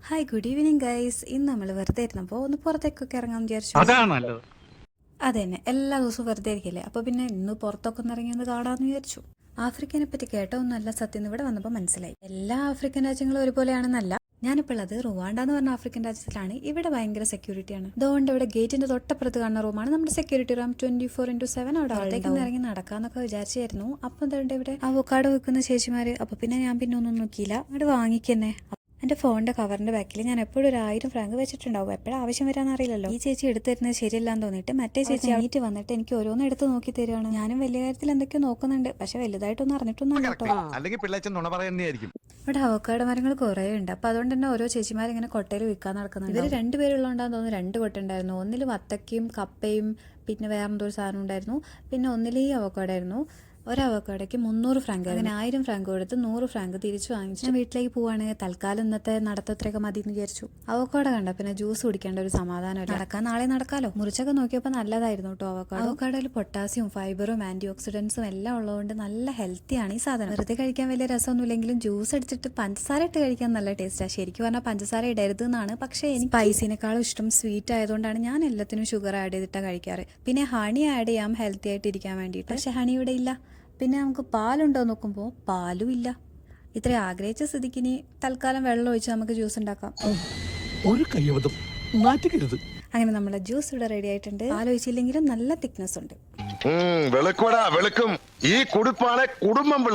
Hi good evening guys. ഇന്ന് നമ്മൾ വെറുതെ ഇരുന്നപ്പോൾ ഒന്ന് പുറത്തേക്കൊക്കെ ഇറങ്ങാമെന്ന് വിചാരിച്ചു. അതാണല്ലോ. അതെ തന്നെ, എല്ലാ ദിവസവും വെറുതെ ഇരിക്കില്ലേ, അപ്പോൾ പിന്നെ ഇന്ന് പുറത്തൊക്കെ ഒന്ന് ഇറങ്ങി ഒന്ന് കാണാമെന്ന് വിചാരിച്ചു. ആഫ്രിക്കനെ പറ്റി കേട്ട ഒന്നല്ല സത്യം ഇവിടെ വന്നപ്പോൾ മനസ്സിലായി. എല്ലാ ആഫ്രിക്കൻ രാജ്യങ്ങളും ഒരുപോലെയാണെന്നല്ല. ഞാനിപ്പോൾ ഉള്ളത് റുവാണ്ട എന്ന് പറഞ്ഞ ആഫ്രിക്കൻ രാജ്യത്തിലാണ്. ഇവിടെ ഭയങ്കര സെക്യൂരിറ്റിയാണ്. അതുകൊണ്ട് ഇവിടെ ഗേറ്റിന്റെ തൊട്ടപ്പുറത്ത് കാണുന്ന റൂമാണ് നമ്മുടെ സെക്യൂരിറ്റി റൂം. 24/7 അവിടെ അവിടേക്ക് ഇറങ്ങി നടക്കാന്നൊക്കെ വിചാരിച്ചായിരുന്നു. അപ്പം എന്താ ഇവിടെ അവക്കാടോ വെക്കുന്ന ചേച്ചിമാര്. അപ്പൊ പിന്നെ ഞാൻ പിന്നെ ഒന്നും നോക്കിയില്ല, അവിടെ വാങ്ങിക്കന്നെ. എൻ്റെ ഫോണിൻ്റെ കവറിൻ്റെ ബാക്കിൽ ഞാൻ എപ്പോഴും ഒരു 1000 ഫ്രാങ്ക് വെച്ചിട്ടുണ്ടാവും. എപ്പോഴും ആവശ്യം വരാമെന്ന് അറിയില്ലല്ലോ. ഈ ചേച്ചി എടുത്തു തരുന്നത് ശരിയല്ലാന്ന് തോന്നിയിട്ട് മറ്റേ ചേച്ചി എണീറ്റ് വന്നിട്ട് എനിക്ക് ഓരോന്നും എടുത്ത് നോക്കി തരികയാണ്. ഞാനും വലിയ കാര്യത്തിൽ എന്തൊക്കെയോ നോക്കുന്നുണ്ട്, പക്ഷെ വലുതായിട്ടൊന്നും അറിഞ്ഞിട്ടൊന്നും കേട്ടോ. ഇവിടെ അവക്കാട മരങ്ങൾ കുറേ ഉണ്ട്. അപ്പോൾ അതുകൊണ്ട് തന്നെ ഓരോ ചേച്ചിമാരിങ്ങനെ കൊട്ടയിൽ വിൽക്കാൻ നടക്കുന്നുണ്ട്. ഇവർ രണ്ടുപേരുള്ളതുകൊണ്ടാന്ന് തോന്നുന്നു 2 കൊട്ട ഉണ്ടായിരുന്നു. ഒന്നിൽ വത്തക്കയും കപ്പയും പിന്നെ വേറെന്തോ ഒരു സാധനം ഉണ്ടായിരുന്നു. പിന്നെ ഒന്നിൽ ഈ അവക്കാടായിരുന്നു. ഒരു അവക്കാടയ്ക്ക് 300 ഫ്രാങ്ക്. അങ്ങനെ 1000 ഫ്രാങ്ക് കൊടുത്ത് 100 ഫ്രാങ്ക് തിരിച്ചു വാങ്ങിച്ചു. ഞാൻ വീട്ടിലേക്ക് പോവാണ്. തൽക്കാലം ഇന്നത്തെ നടത്തത്രയൊക്കെ മതി എന്ന് വിചാരിച്ചു. അവക്കാട കണ്ട പിന്നെ ജ്യൂസ് കുടിക്കേണ്ട ഒരു സമാധാനമില്ല. നടക്കാൻ നാളെ നടക്കാലോ. മുറിച്ചൊക്കെ നോക്കിയപ്പോൾ നല്ലതായിരുന്നു കേട്ടോ അവക്കാടോ. അവക്കാടയിൽ പൊട്ടാസ്യം, ഫൈബറും ആന്റി ഓക്സിഡൻസും എല്ലാം ഉള്ളതുകൊണ്ട് നല്ല ഹെൽത്തിയാണ് ഈ സാധനം. വെറുതെ കഴിക്കാൻ വലിയ രസമൊന്നുമില്ലെങ്കിലും ജ്യൂസ് അടിച്ചിട്ട് പഞ്ചസാര ഇട്ട് കഴിക്കാൻ നല്ല ടേസ്റ്റാണ്. ശരിക്കും പറഞ്ഞാൽ പഞ്ചസാര ഇടരുത് എന്നാണ്, പക്ഷേ എനിക്ക് സ്പൈസിനേക്കാളും ഇഷ്ടം സ്വീറ്റ് ആയതുകൊണ്ടാണ് ഞാൻ എല്ലാത്തിനും ഷുഗർ ആഡ് ചെയ്തിട്ടാണ് കഴിക്കാറ്. പിന്നെ ഹണി ആഡ് ചെയ്യാം ഹെൽത്തി ആയിട്ട് ഇരിക്കാൻ വേണ്ടിയിട്ട്, പക്ഷേ ഹണി ഇവിടെ ഇല്ല. പിന്നെ നമുക്ക് പാലുണ്ടോ നോക്കുമ്പോൾ പാലും ഇല്ല. ഇത്ര ആഗ്രഹിച്ച സ്ഥിതിക്ക് തൽക്കാലം വെള്ളം ഒഴിച്ച് നമുക്ക് ജ്യൂസ് ഉണ്ടാക്കാം. അങ്ങനെ നമ്മളെ ജ്യൂസ് ഇവിടെ റെഡി ആയിട്ടുണ്ട്. പാലൊഴിച്ചില്ലെങ്കിലും നല്ല തിക്നെസ് ഉണ്ട്. വെളുക്കും ഈ കുടുംബം